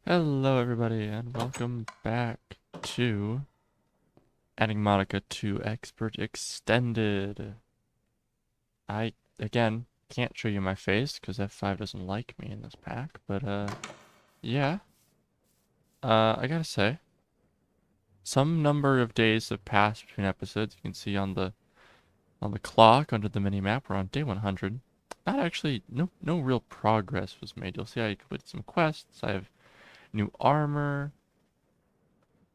Hello everybody and welcome back to adding Monica to Expert Extended. I, again, can't show you my face because F5 doesn't like me in this pack, but yeah. I gotta say, some number of days have passed between episodes. You can see on the clock under the mini-map, we're on day 100. Not actually, no real progress was made. You'll see I completed some quests, I have new armor,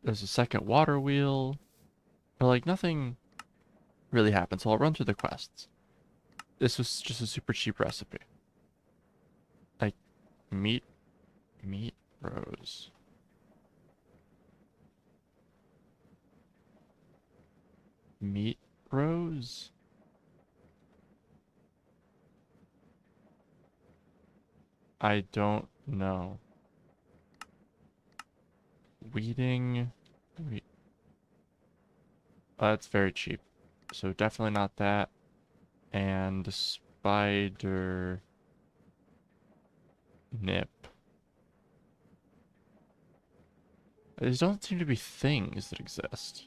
there's a second water wheel, but like nothing really happened, so I'll run through the quests. This was just a super cheap recipe. Like meat meat rose. Meat rose? I don't know. Weeding wheat. That's very cheap. So definitely not that. And spider nip. These don't seem to be things that exist.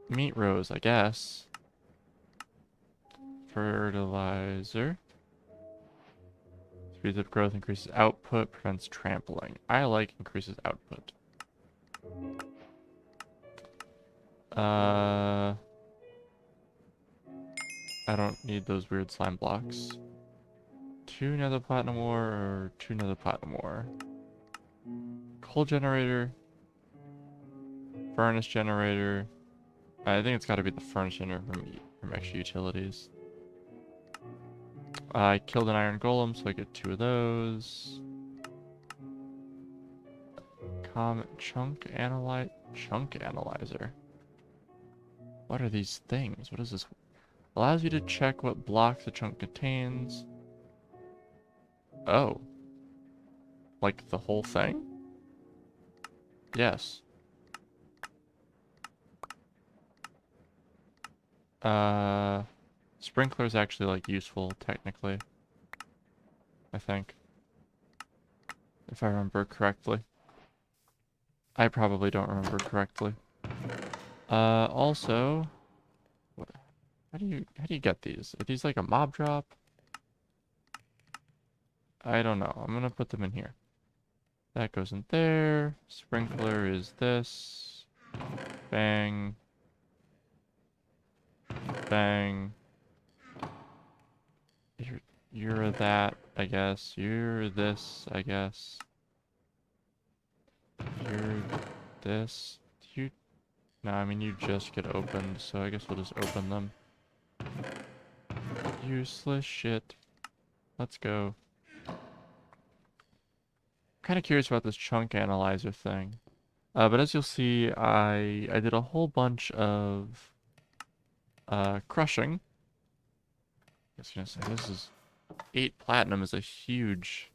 Meat rose, I guess. Fertilizer. Speeds up growth, increases output, prevents trampling. I like increases output. I don't need those weird slime blocks. 2 nether platinum ore or 2 nether platinum ore. Coal generator. Furnace generator. I think it's got to be the furnace generator from extra utilities. I killed an iron golem, so I get 2 of those. Chunk analyzer. What are these things? What is this? Allows you to check what blocks the chunk contains. Oh. Like the whole thing? Yes. Sprinkler's actually like useful technically. I think. If I remember correctly. I probably don't remember correctly. Also, what, how do you get these? Are these like a mob drop? I don't know. I'm gonna put them in here. That goes in there. Sprinkler is this. Bang. Bang. You're that, I guess. You're this, I guess. You're this. You... No, I mean, you just get opened, so I guess we'll just open them. Useless shit. Let's go. Kind of curious about this chunk analyzer thing. But as you'll see, I did a whole bunch of crushing. I was gonna say this is 8 platinum is a huge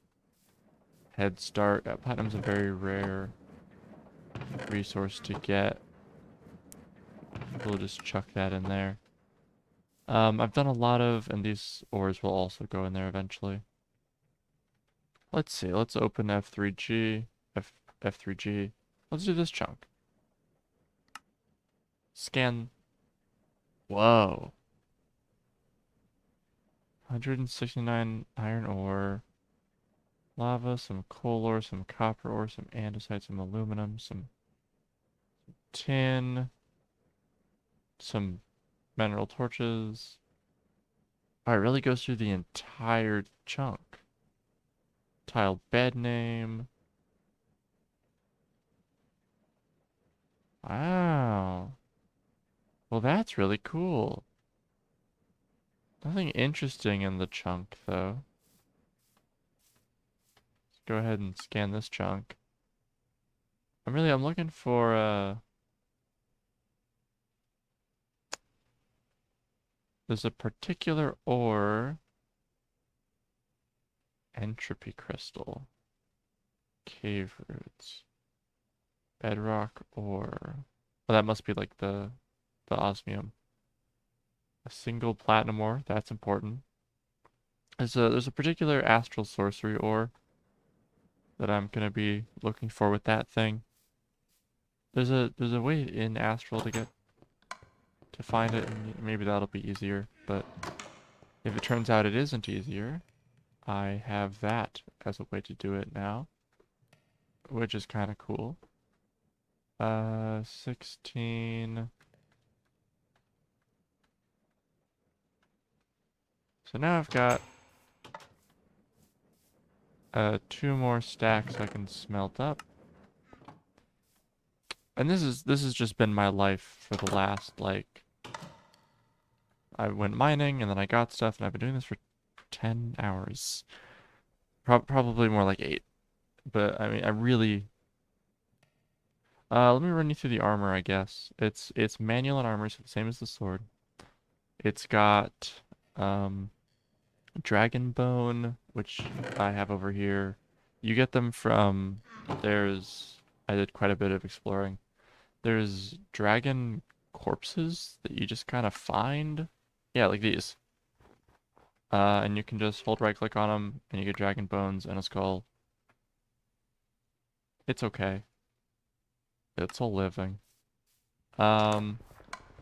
head start. Platinum's a very rare resource to get. We'll just chuck that in there. I've done a lot of, and these ores will also go in there eventually. Let's see. Let's open F3G. F3G. Let's do this chunk. Scan. Whoa. 169 iron ore. Lava, some coal ore, some copper ore, some andesite, some aluminum, some tin, some mineral torches. Oh, it really goes through the entire chunk. Tile bed name. Wow. Well, that's really cool. Nothing interesting in the chunk, though. Let's go ahead and scan this chunk. I'm looking for, there's a particular ore. Entropy crystal. Cave roots. Bedrock ore. Oh, that must be like the osmium. A single platinum ore, that's important. There's a particular astral sorcery ore that I'm gonna be looking for with that thing. There's a way in astral to find it, and maybe that'll be easier. But if it turns out it isn't easier, I have that as a way to do it now, which is kind of cool. 16. So now I've got 2 more stacks I can smelt up. And this has just been my life for the last, like, I went mining and then I got stuff and I've been doing this for 10 hours. Probably more like 8. But I mean, I really let me run you through the armor, I guess. It's manual and armor, so the same as the sword. It's got dragon bone, which I have over here. You get them from I did quite a bit of exploring. There's dragon corpses that you just kind of find. Yeah, like these. And you can just hold right click on them and you get dragon bones and a skull. It's okay. It's a living. Um,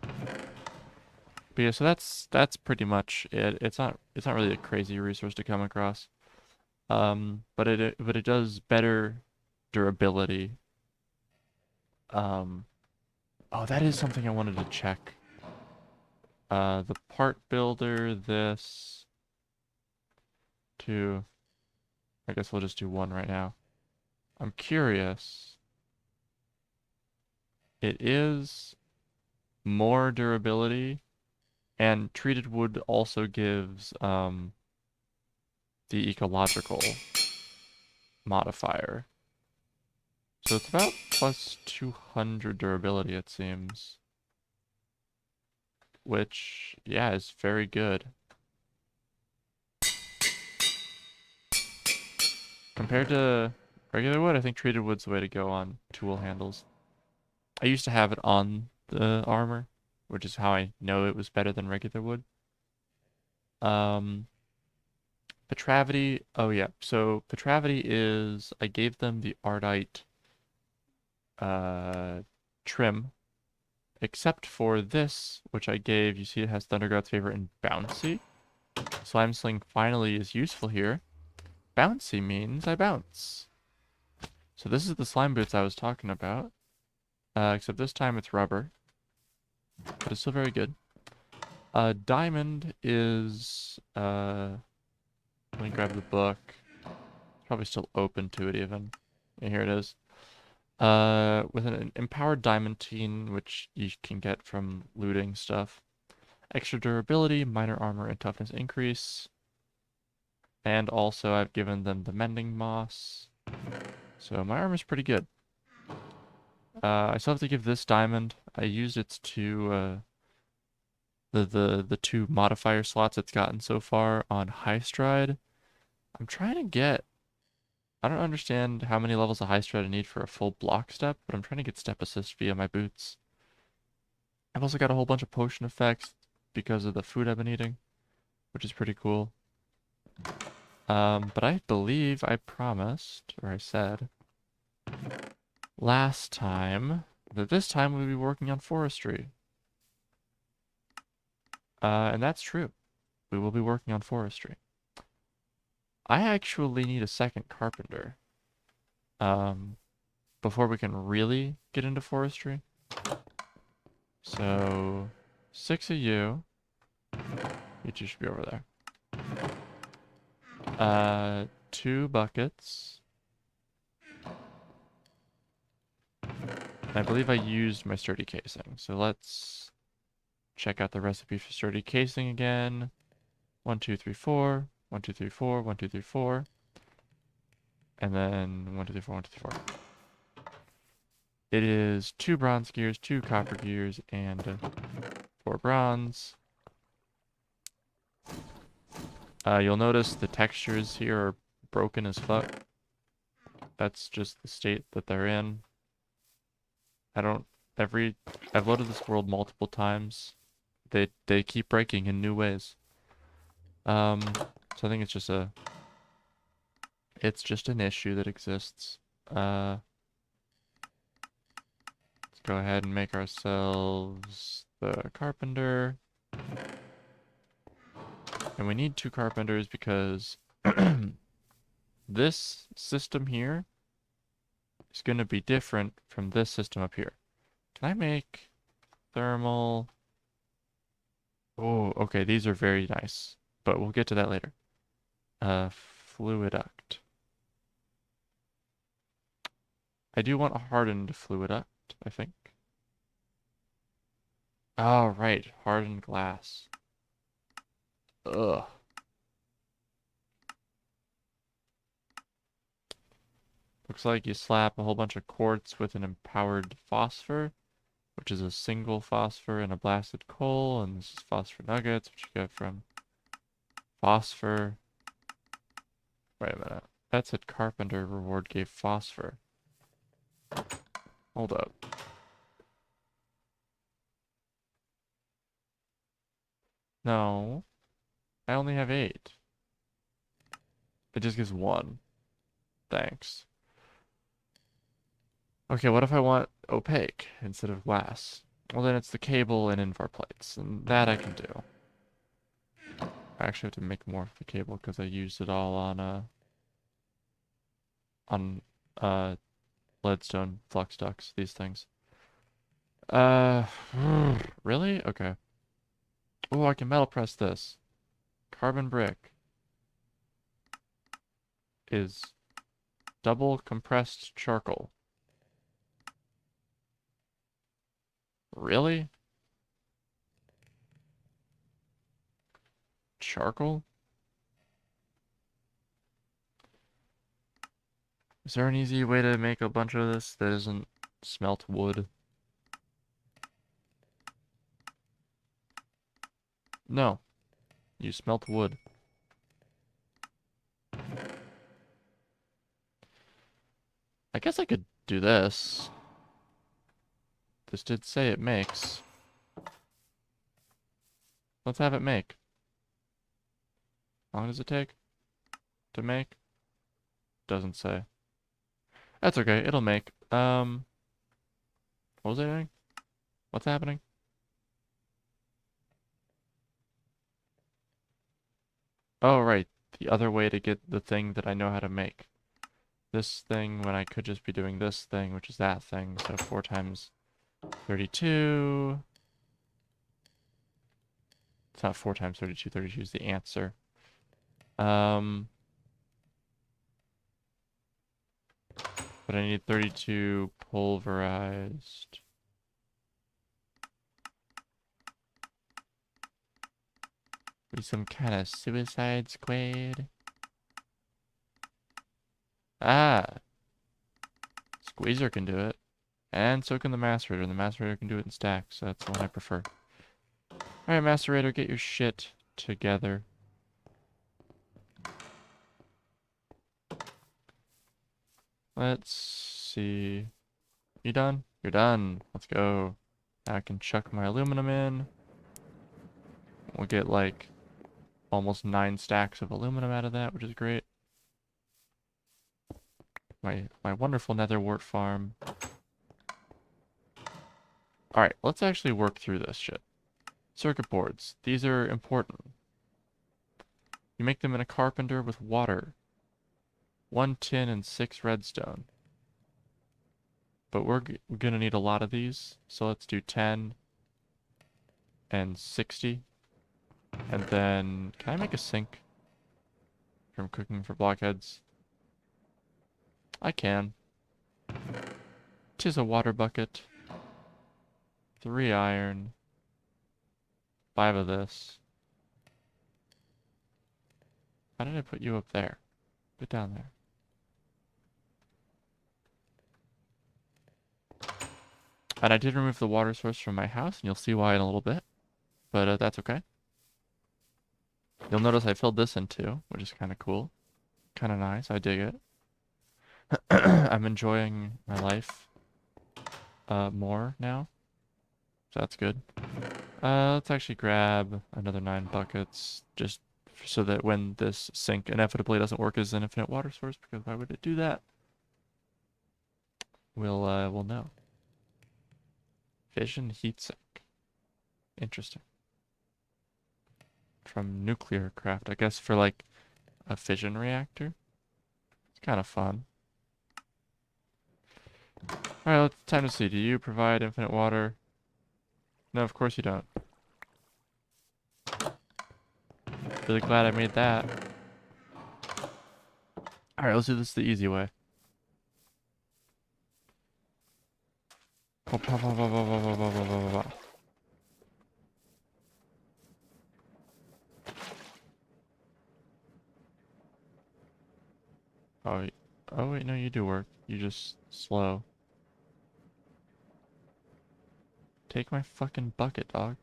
but yeah, so that's pretty much it. It's not really a crazy resource to come across. But it does better durability. Um, oh, that is something I wanted to check. The part builder, this, two. I guess we'll just do one right now. I'm curious. It is more durability, and treated wood also gives the ecological modifier. So it's about plus 200 durability, it seems. Which, yeah, is very good. Compared to regular wood, I think treated wood's the way to go on tool handles. I used to have it on the armor, which is how I know it was better than regular wood. Um, Petravity, oh yeah, so Petravity is, I gave them the Ardite trim, except for this, which I gave, you see it has Thundergod's Favor and Bouncy. Slime Sling finally is useful here. Bouncy means I bounce. So this is the slime boots I was talking about, except this time it's rubber, but it's still very good. Diamond is, let me grab the book. It's probably still open to it even. Yeah, here it is. With an empowered diamantine, which you can get from looting stuff. Extra durability, minor armor and toughness increase. And also I've given them the mending moss. So my armor's pretty good. I still have to give this diamond. I used its two the 2 modifier slots it's gotten so far on high stride. I'm trying to get, I don't understand how many levels of high stride I need for a full block step, but I'm trying to get step assist via my boots. I've also got a whole bunch of potion effects because of the food I've been eating, which is pretty cool. But I believe I promised, or I said, last time, that this time we'll be working on forestry. And that's true. We will be working on forestry. I actually need a second carpenter. Before we can really get into forestry. So, 6 of you. You two should be over there. 2 buckets. I believe I used my sturdy casing. So let's check out the recipe for sturdy casing again. 1, 2, 3, 4. 1, 2, 3, 4. 1, 2, 3, 4. And then 1, 2, 3, 4. 1, 2, 3, 4. It is 2 bronze gears, 2 copper gears, and 4 bronze. You'll notice the textures here are broken as fuck. That's just the state that they're in. I've loaded this world multiple times. They keep breaking in new ways. So So I think it's just an issue that exists. Let's go ahead and make ourselves the carpenter. And we need 2 carpenters because this system here is going to be different from this system up here. Can I make thermal? Oh, okay, these are very nice, but we'll get to that later. Fluiduct. I do want a hardened fluiduct, I think. Oh, right, hardened glass. Ugh. Looks like you slap a whole bunch of quartz with an empowered phosphor, which is a single phosphor and a blasted coal, and this is phosphor nuggets, which you get from phosphor. Wait a minute. That said carpenter reward gave phosphor. Hold up. No. I only have 8. It just gives 1. Thanks. Okay, what if I want opaque instead of glass? Well, then it's the cable and invar plates, and that I can do. I actually have to make more of the cable because I used it all on leadstone flux ducts, these things. Uh, really? Okay. Oh, I can metal press this. Carbon brick is double compressed charcoal. Really? Charcoal? Is there an easy way to make a bunch of this that isn't smelt wood? No. You smelt wood. I guess I could do this. This did say it makes. Let's have it make. How long does it take to make? Doesn't say. That's okay, it'll make. What was I doing? What's happening? Oh, right. The other way to get the thing that I know how to make. This thing when I could just be doing this thing, which is that thing. So 4 times 32. It's not 4 times 32. 32 is the answer. But I need 32 pulverized. Be some kind of Suicide Squad. Ah! Squeezer can do it. And so can the Macerator. The Macerator can do it in stacks, so that's the one I prefer. Alright, Macerator, get your shit together. Let's see. You done? You're done. Let's go. Now I can chuck my aluminum in. We'll get like almost 9 stacks of aluminum out of that, which is great. My wonderful nether wart farm. Alright, let's actually work through this shit. Circuit boards. These are important. You make them in a carpenter with water. 1 tin and 6 redstone. But we're gonna need a lot of these, so let's do 10 and 60. And then, can I make a sink from cooking for blockheads? I can. 'Tis a water bucket. 3 iron. 5 of this. Why did I put you up there? Put down there. And I did remove the water source from my house, and you'll see why in a little bit. But that's okay. You'll notice I filled this in too, which is kind of cool. Kind of nice. I dig it. I'm enjoying my life more now. So that's good. Let's actually grab another 9 buckets just so that when this sink inevitably doesn't work as an infinite water source, because why would it do that? We'll know. Fission heat sink. Interesting. From nuclear craft, I guess for like a fission reactor. It's kind of fun. Alright, time to see. Do you provide infinite water? No, of course you don't. Really glad I made that. Alright, let's do this the easy way. Oh, oh wait, no, you do work. You just slow. Take my fucking bucket, dog.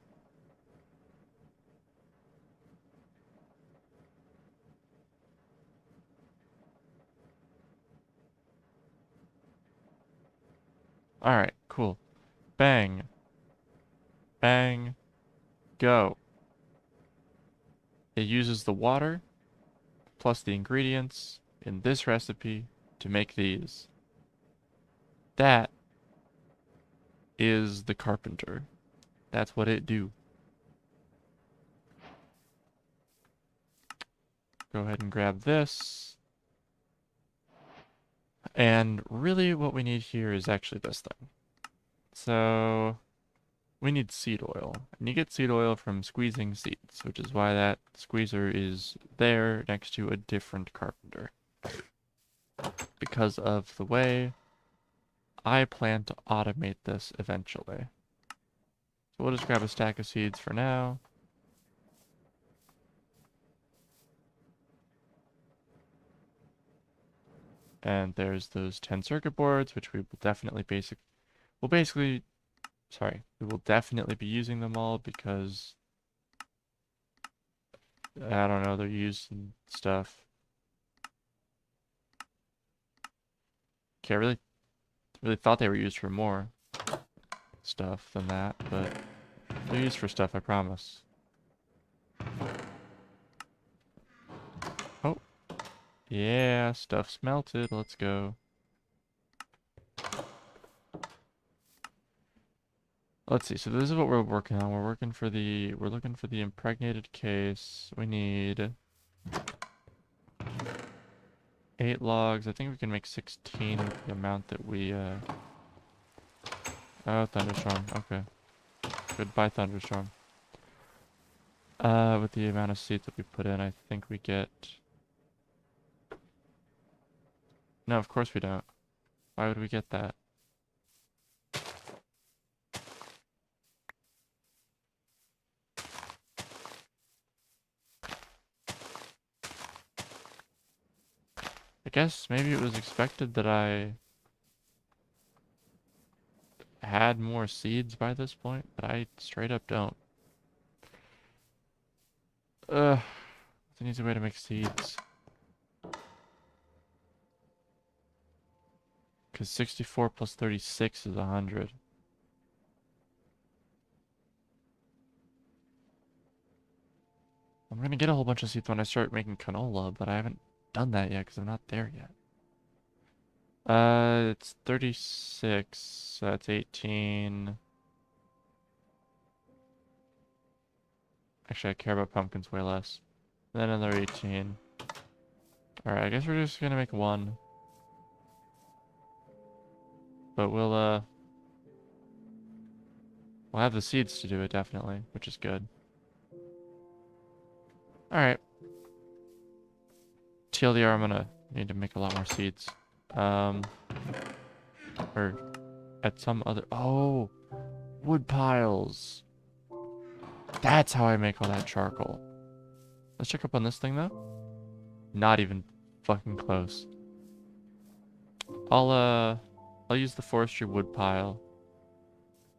Alright, cool. Bang. Bang. Go. It uses the water plus the ingredients in this recipe to make these. That is the carpenter. That's what it do. Go ahead and grab this. And really what we need here is actually this thing. So we need seed oil. And you get seed oil from squeezing seeds, which is why that squeezer is there next to a different carpenter. Because of the way I plan to automate this eventually. So we'll just grab a stack of seeds for now. And there's those 10 circuit boards, which we will definitely we will definitely be using them all because I don't know, they're used in stuff. Okay, I really thought they were used for more stuff than that, but they're used for stuff, I promise. Oh, yeah, stuff's melted. Let's go. Let's see. So this is what we're working on. We're looking for the impregnated case. We need 8 logs. I think we can make 16 with the amount that we oh, thunderstorm. Okay. Goodbye, thunderstorm. With the amount of seeds that we put in, I think we get... No, of course we don't. Why would we get that? I guess maybe it was expected that I had more seeds by this point, but I straight up don't. Ugh. It's an easy way to make seeds. Because 64 plus 36 is 100. I'm gonna get a whole bunch of seeds when I start making canola, but I haven't done that yet because I'm not there yet. It's 36, so that's 18. Actually, I care about pumpkins way less. Then another 18. Alright, I guess we're just gonna make one. But we'll have the seeds to do it, definitely, which is good. Alright. TLDR, I'm gonna need to make a lot more seeds. Or at some other... Oh! Wood piles! That's how I make all that charcoal. Let's check up on this thing, though. Not even fucking close. I'll use the forestry wood pile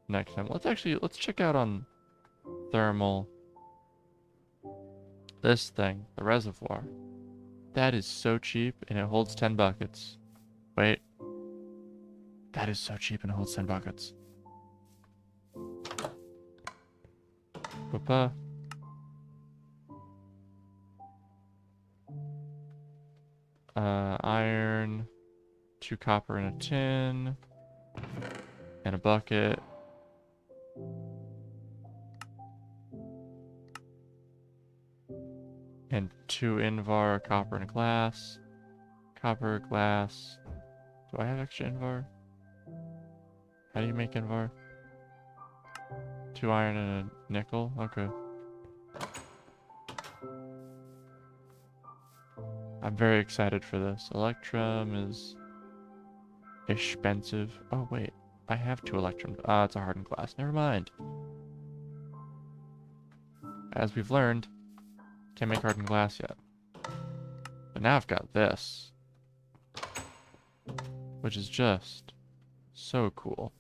next time. Let's check out on thermal. This thing, the reservoir. That is so cheap, and it holds 10 buckets. Wait. That is so cheap, and it holds 10 buckets. Papa. Iron, 2 copper in a tin, and a bucket. And 2 Invar, copper and glass. Copper, glass. Do I have extra Invar? How do you make Invar? 2 iron and a nickel? Okay. I'm very excited for this. Electrum is expensive. Oh, wait. I have 2 electrum. Ah, it's a hardened glass. Never mind. As we've learned, can't make hardened glass yet. But now I've got this, which is just so cool.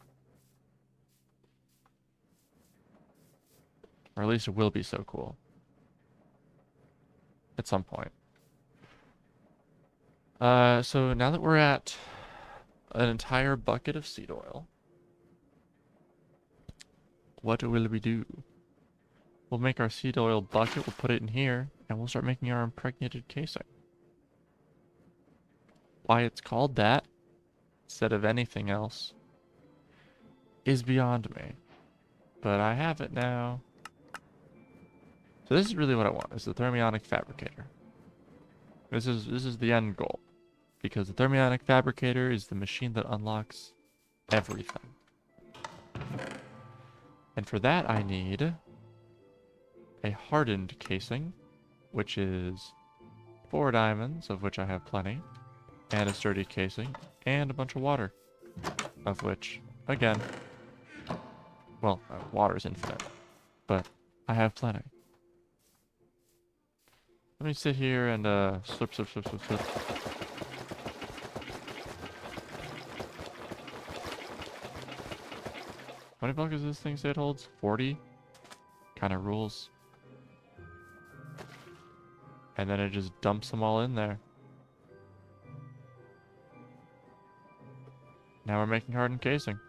Or at least it will be so cool. At some point. So now that we're at an entire bucket of seed oil, what will we do? We'll make our seed oil bucket, we'll put it in here, and we'll start making our impregnated casing. Why it's called that, instead of anything else, is beyond me. But I have it now. So this is really what I want, is the thermionic fabricator. This is the end goal. Because the thermionic fabricator is the machine that unlocks everything. And for that I need a hardened casing, which is 4 diamonds, of which I have plenty, and a sturdy casing, and a bunch of water, of which, again, well, water is infinite, but I have plenty. Let me sit here and slip. How many blocks does this thing say it holds? 40? Kind of rules. And then it just dumps them all in there. Now we're making hardened casing.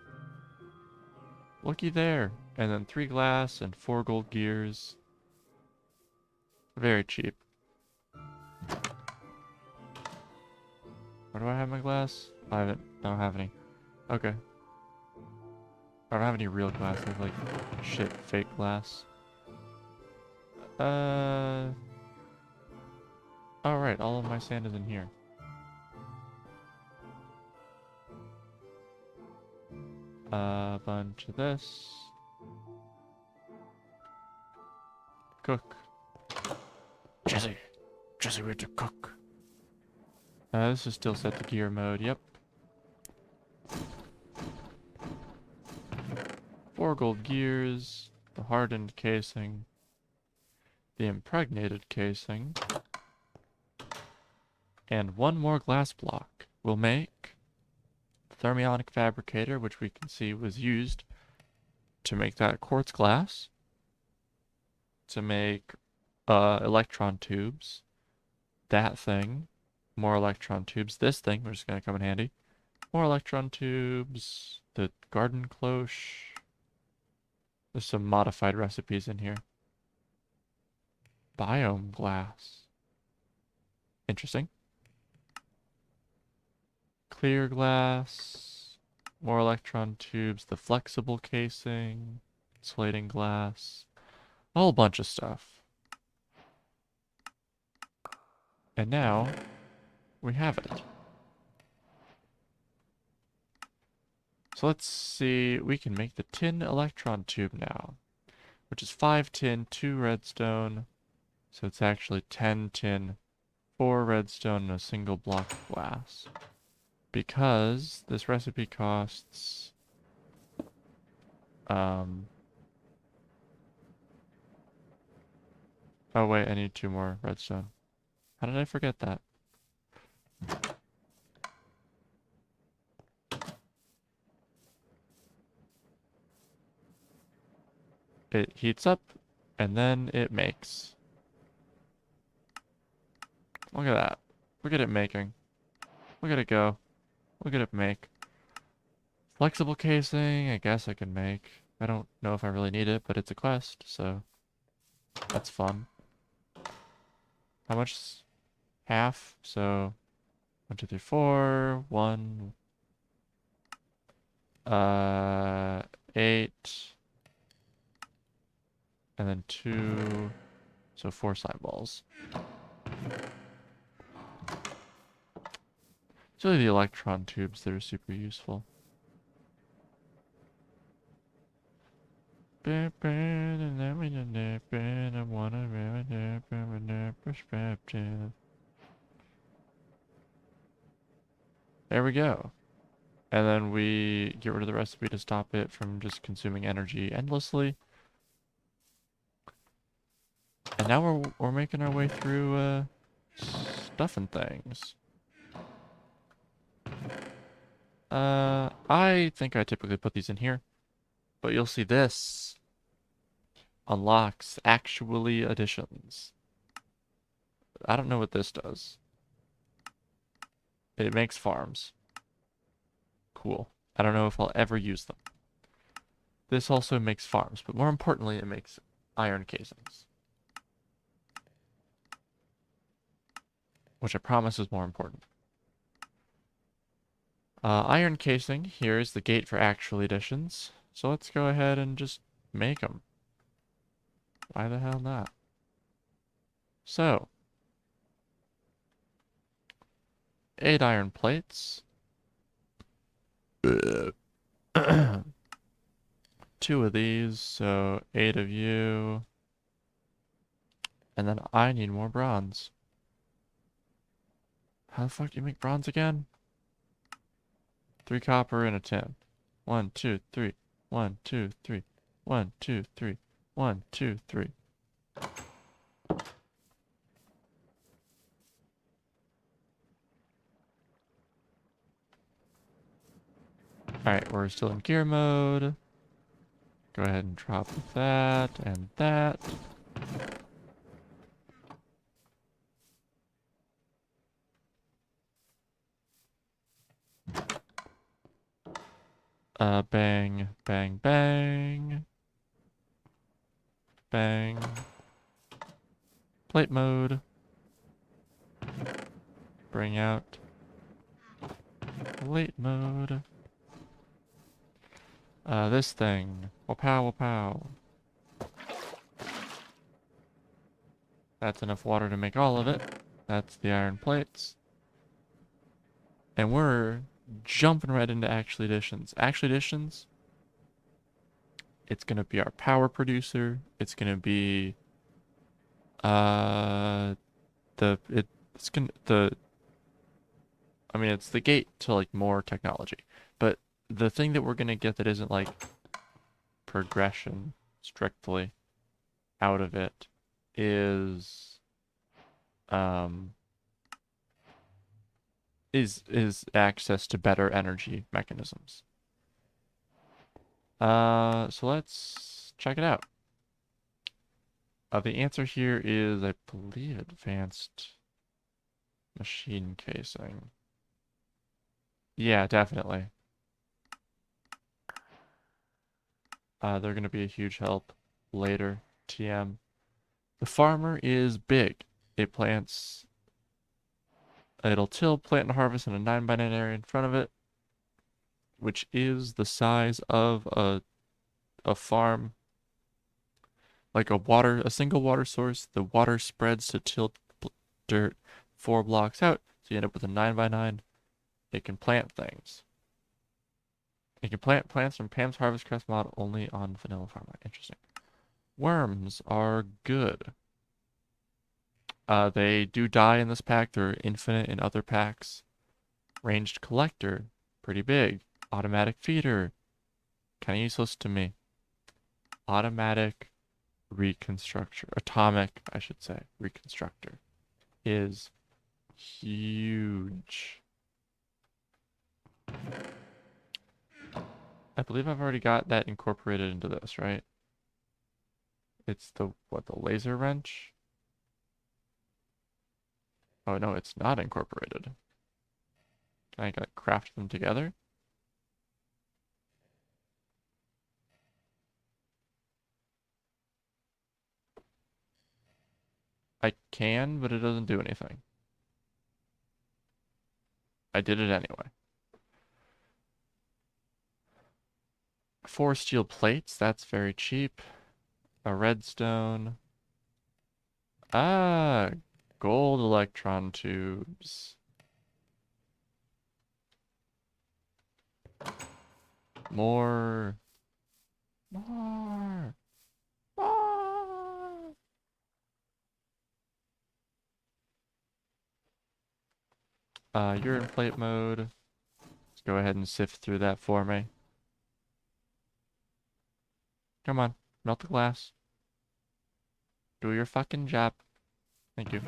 Looky there. And then 3 glass and 4 gold gears. Very cheap. Where do I have my glass? I don't have any. Okay. I don't have any real glass. I have like shit fake glass. Alright, all of my sand is in here. A bunch of this. Cook. Jesse, we have to cook. This is still set to gear mode, yep. 4 gold gears, the hardened casing, the impregnated casing, and 1 more glass block will make the thermionic fabricator, which we can see was used to make that quartz glass, to make electron tubes, that thing, more electron tubes, this thing, which is going to come in handy, more electron tubes, the garden cloche. There's some modified recipes in here. Biome glass. Interesting. Clear glass. More electron tubes. The flexible casing. Insulating glass. A whole bunch of stuff. And now, we have it. So let's see, we can make the tin electron tube now, which is 5 tin, 2 redstone, so it's actually 10 tin, 4 redstone, and a single block of glass. Because this recipe costs, oh wait, I need 2 more redstone. How did I forget that? It heats up, and then it makes. Look at that. Look at it making. Look at it go. Look at it make. Flexible casing, I guess I can make. I don't know if I really need it, but it's a quest, so that's fun. How much? Half, so 1, 2, 3, 4. 1. 8. And then 2. So 4 slime balls. It's really the electron tubes that are super useful. There we go. And then we get rid of the recipe to stop it from just consuming energy endlessly. And now we're making our way through stuffing things. I think I typically put these in here, but you'll see this unlocks actually additions. I don't know what this does. It makes farms. Cool. I don't know if I'll ever use them. This also makes farms, but more importantly, it makes iron casings. Which I promise is more important. Iron casing, here is the gate for actual additions. So let's go ahead and just make them. Why the hell not? So, 8 iron plates. 2 of these, so 8 of you. And then I need more bronze. How the fuck do you make bronze again? 3 copper and a tin. 1, 2, 3. 1, 2, 3. 1, 2, 3. 1, 2, 3. Alright, we're still in gear mode. Go ahead and drop that and that. Bang, bang, bang. Bang. Plate mode. Bring out plate mode. This thing. Wapow, wapow. That's enough water to make all of it. That's the iron plates. And we're jumping right into actual additions. Actual additions, it's gonna be our power producer. It's gonna be it's the gate to like more technology. But the thing that we're gonna get that isn't like progression strictly out of it is is access to better energy mechanisms. So let's check it out. The answer here is, I believe, advanced machine casing. Yeah, definitely. They're going to be a huge help later. TM. The farmer is big. It plants... It'll till, plant, and harvest in a 9x9 area in front of it, which is the size of a farm. Like a single water source. The water spreads to till dirt 4 blocks out, so you end up with a 9x9. It can plant things. It can plant plants from Pam's Harvest Crest mod only on Vanilla Farmland. Interesting. Worms are good. They do die in this pack. They're infinite in other packs. Ranged Collector, pretty big. Automatic Feeder, kind of useless to me. Automatic Reconstructor, Atomic, I should say, Reconstructor is huge. I believe I've already got that incorporated into this, right? It's the laser wrench? Oh no, it's not incorporated. Can I like craft them together? I can, but it doesn't do anything. I did it anyway. 4 steel plates, that's very cheap. A redstone. Ah, gold electron tubes. More. More. More. You're in plate mode. Let's go ahead and sift through that for me. Come on, melt the glass. Do your fucking job. Thank you.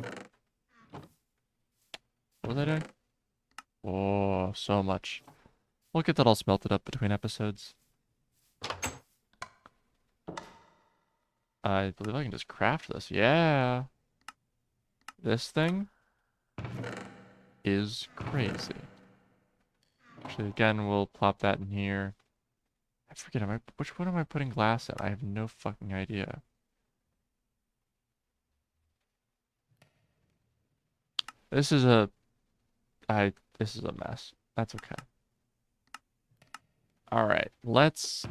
What was I doing? Oh, so much. We'll get that all smelted up between episodes. I believe I can just craft this. Yeah. This thing is crazy. Actually, again, we'll plop that in here. I forget, which one am I putting glass in? I have no fucking idea. This is a, this is a mess. That's okay. Alright, let's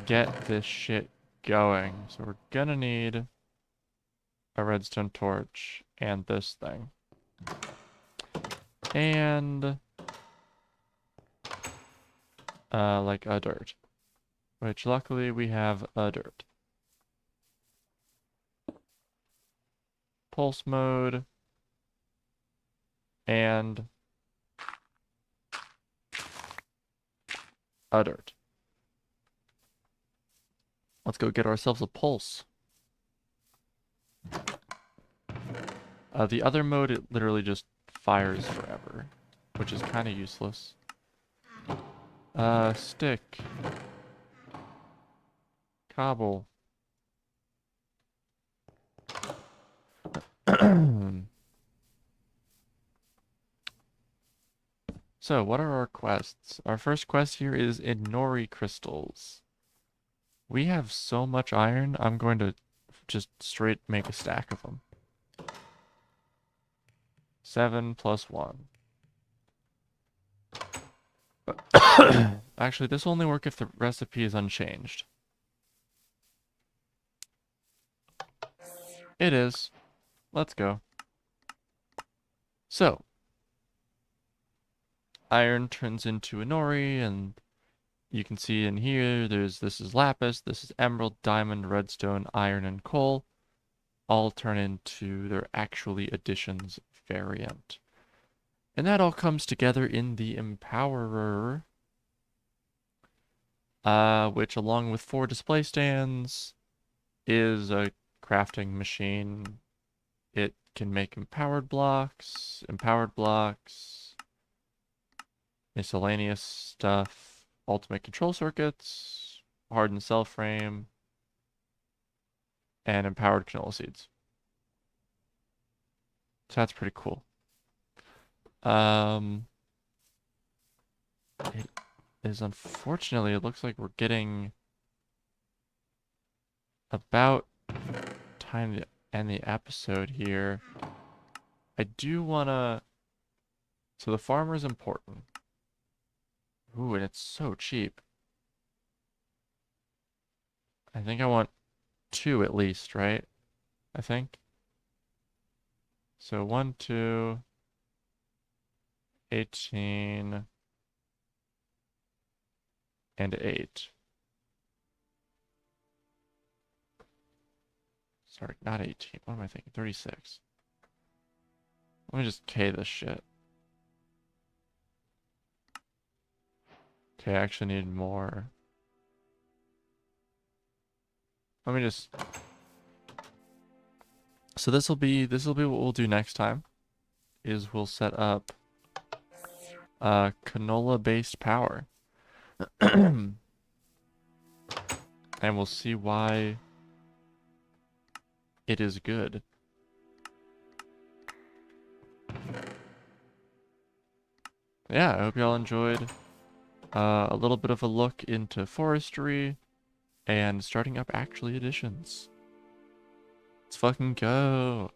get this shit going. So we're gonna need a redstone torch and this thing. And like a dirt. Which luckily we have a dirt. Pulse mode. And a dirt. Let's go get ourselves a pulse. The other mode, it literally just fires forever, which is kind of useless. Stick. Cobble. So, what are our quests? Our first quest here is Inori crystals. We have so much iron, I'm going to just straight make a stack of them. 7 plus 1. Actually, this will only work if the recipe is unchanged. It is. Let's go. So, iron turns into Inori, and you can see in here, this is lapis, this is emerald, diamond, redstone, iron, and coal. All turn into their actually additions variant. And that all comes together in the Empowerer, which along with 4 display stands is a crafting machine. It can make empowered blocks, miscellaneous stuff, ultimate control circuits, hardened cell frame, and empowered canola seeds. So that's pretty cool. It is unfortunately, it looks like we're getting about time to end the episode here. I do wanna, so the farmer is important. Ooh, and it's so cheap. I think I want 2 at least, right? I think. So 1, 2, 18, and 8. Sorry, not 18. What am I thinking? 36. Let me just K this shit. Okay, I actually need more. Let me just... So this will be what we'll do next time. Is we'll set up canola-based power. And we'll see why it is good. Yeah, I hope y'all enjoyed a little bit of a look into forestry and starting up actually editions. Let's fucking go.